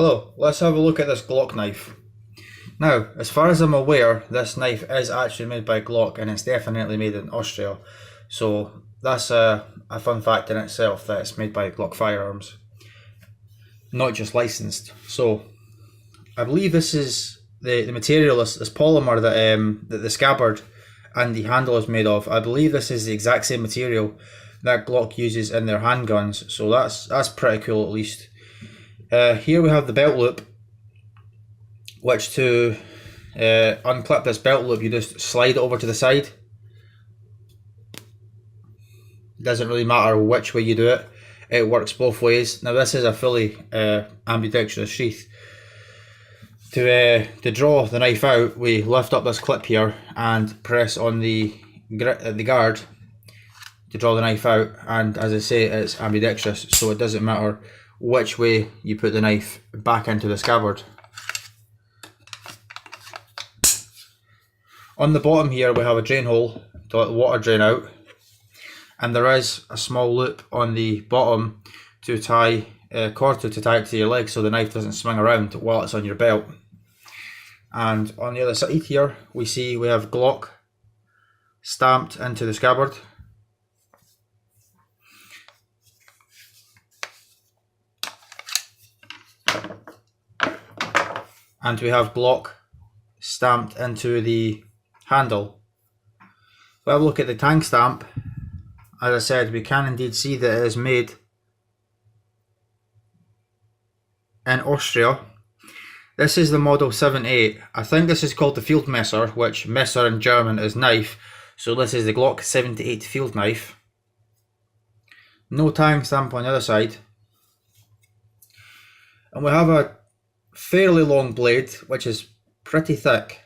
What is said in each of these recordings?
Hello, let's have a look at this Glock knife. Now, as far as I'm aware, this knife is actually made by Glock and it's definitely made in Austria. So that's a fun fact in itself that it's made by Glock firearms, not just licensed. So I believe this is the material, this polymer that the scabbard and the handle is made of. I believe this is the exact same material that Glock uses in their handguns. So that's pretty cool at least. Here we have the belt loop, which to unclip this belt loop you just slide it over to the side. Doesn't really matter which way you do it, it works both ways. Now this is a fully ambidextrous sheath. To draw the knife out, we lift up this clip here and press on the guard to draw the knife out, and as I say, it's ambidextrous, so it doesn't matter which way you put the knife back into the scabbard. On the bottom here we have a drain hole to let the water drain out, and there is a small loop on the bottom to tie cord to tie it to your leg so the knife doesn't swing around while it's on your belt. And on the other side here we have Glock stamped into the scabbard. And we have Glock stamped into the handle. If we have a look at the tank stamp, as I said, we can indeed see that it is made in Austria. This is the model 78. I think this is called the Field Messer, which Messer in German is knife. So this is the Glock 78 field knife. No time stamp on the other side. And we have a fairly long blade, which is pretty thick,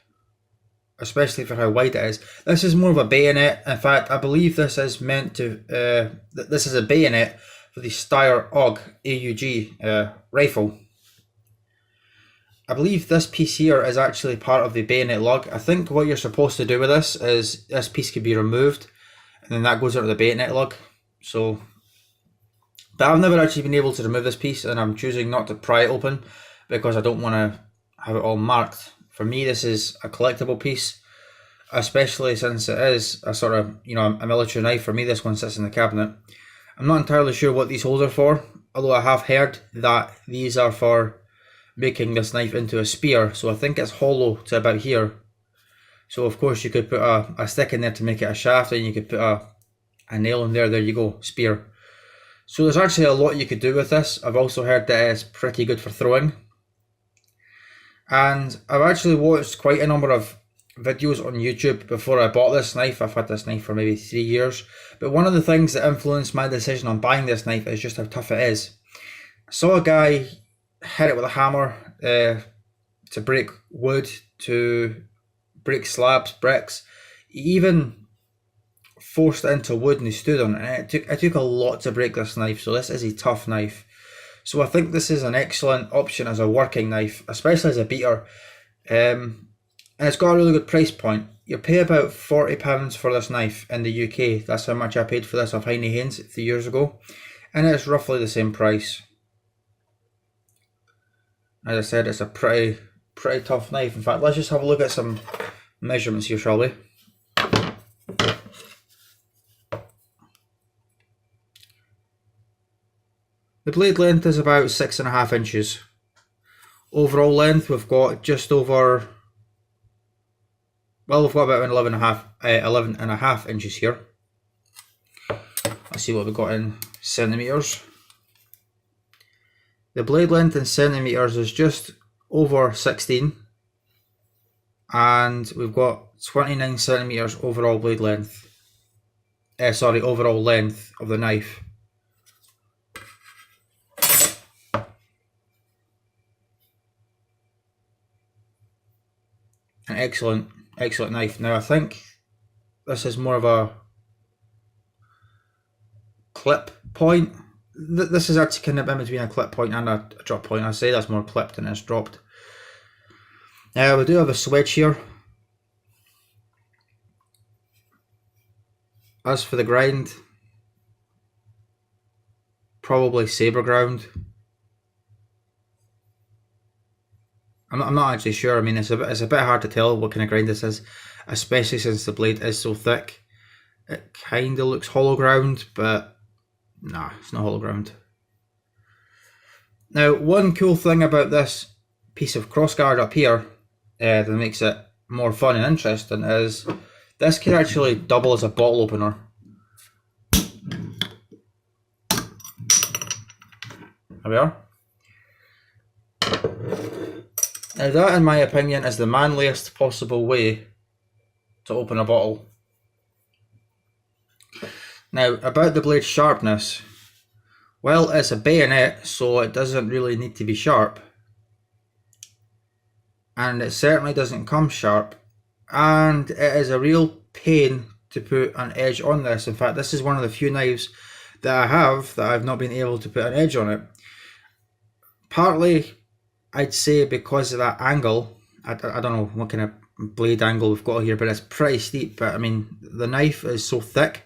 especially for how wide it is. This is more of a bayonet. In fact, I believe this is meant to, this is a bayonet for the Steyr AUG rifle. I believe this piece here is actually part of the bayonet lug. I think what you're supposed to do with this is this piece can be removed and then that goes into the bayonet lug. So, but I've never actually been able to remove this piece, and I'm choosing not to pry it open because I don't want to have it all marked. For me, this is a collectible piece, especially since it is a sort of, a military knife. For me, this one sits in the cabinet. I'm not entirely sure what these holes are for, although I have heard that these are for making this knife into a spear. So I think it's hollow to about here. So of course you could put a stick in there to make it a shaft, and you could put a nail in there. There you go, spear. So there's actually a lot you could do with this. I've also heard that it's pretty good for throwing. And I've actually watched quite a number of videos on YouTube before I bought this knife. I've had this knife for maybe 3 years. But one of the things that influenced my decision on buying this knife is just how tough it is. I saw a guy hit it with a hammer to break wood, to break slabs, bricks. He even forced it into wood and he stood on it. And it took a lot to break this knife, so this is a tough knife. So I think this is an excellent option as a working knife, especially as a beater. And it's got a really good price point. You pay about £40 for this knife in the UK. That's how much I paid for this off Heine Haynes 3 years ago. And it's roughly the same price. As I said, it's a pretty tough knife. In fact, let's just have a look at some measurements here, shall we? The blade length is about 6.5 inches. Overall length, we've got just over, well, we've got about 11.5 inches here. Let's see what we've got in centimetres. The blade length in centimetres is just over 16, and we've got 29 centimetres overall blade length. Overall length of the knife. An excellent knife. Now I think this is more of a clip point. This is actually kind of in between a clip point and a drop point. I say that's more clipped than it's dropped. Now we do have a swedge here. As for the grind, probably saber ground. I'm not actually sure. I mean, it's a bit hard to tell what kind of grind this is, especially since the blade is so thick. It kind of looks hollow ground, but nah, it's not hollow ground. Now, one cool thing about this piece of crossguard up here that makes it more fun and interesting is this can actually double as a bottle opener. There we are. Now that, in my opinion, is the manliest possible way to open a bottle. Now, about the blade's sharpness, well, it's a bayonet, so it doesn't really need to be sharp. And it certainly doesn't come sharp. And it is a real pain to put an edge on this. In fact, this is one of the few knives that I have that I've not been able to put an edge on it. Partly, I'd say because of that angle. I don't know what kind of blade angle we've got here, but it's pretty steep. But I mean, the knife is so thick,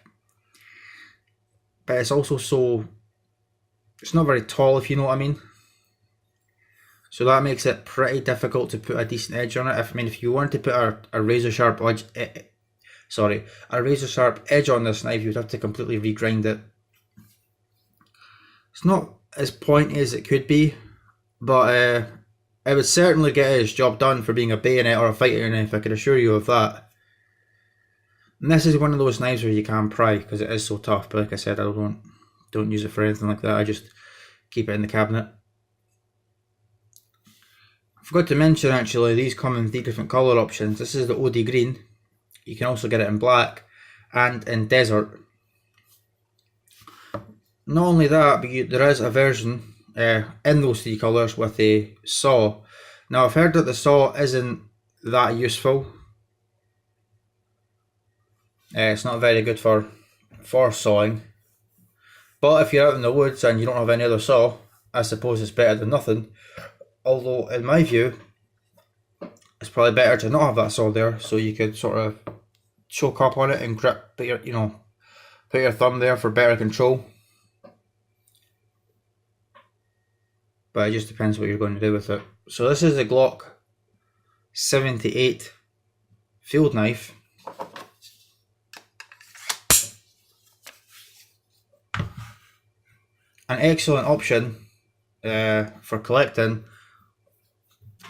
but it's also it's not very tall, if you know what I mean. So that makes it pretty difficult to put a decent edge on it. If you want to put a razor sharp edge, a razor sharp edge on this knife, you'd have to completely regrind it. It's not as pointy as it could be, but it would certainly get its job done for being a bayonet or a fighting knife, I can assure you of that. And this is one of those knives where you can pry because it is so tough, but like I said, I don't use it for anything like that, I just keep it in the cabinet. I forgot to mention actually, these come in 3 different colour options. This is the OD green, you can also get it in black and in desert. Not only that, but there is a version in those 3 colours with a saw. Now I've heard that the saw isn't that useful. It's not very good for sawing. But if you're out in the woods and you don't have any other saw, I suppose it's better than nothing. Although in my view, it's probably better to not have that saw there, so you could sort of choke up on it and grip, put your thumb there for better control. But it just depends what you're going to do with it. So this is a Glock 78 field knife. An excellent option for collecting,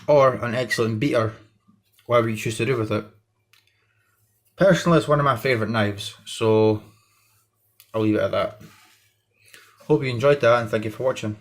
or an excellent beater, whatever you choose to do with it. Personally, it's one of my favourite knives, so I'll leave it at that. Hope you enjoyed that, and thank you for watching.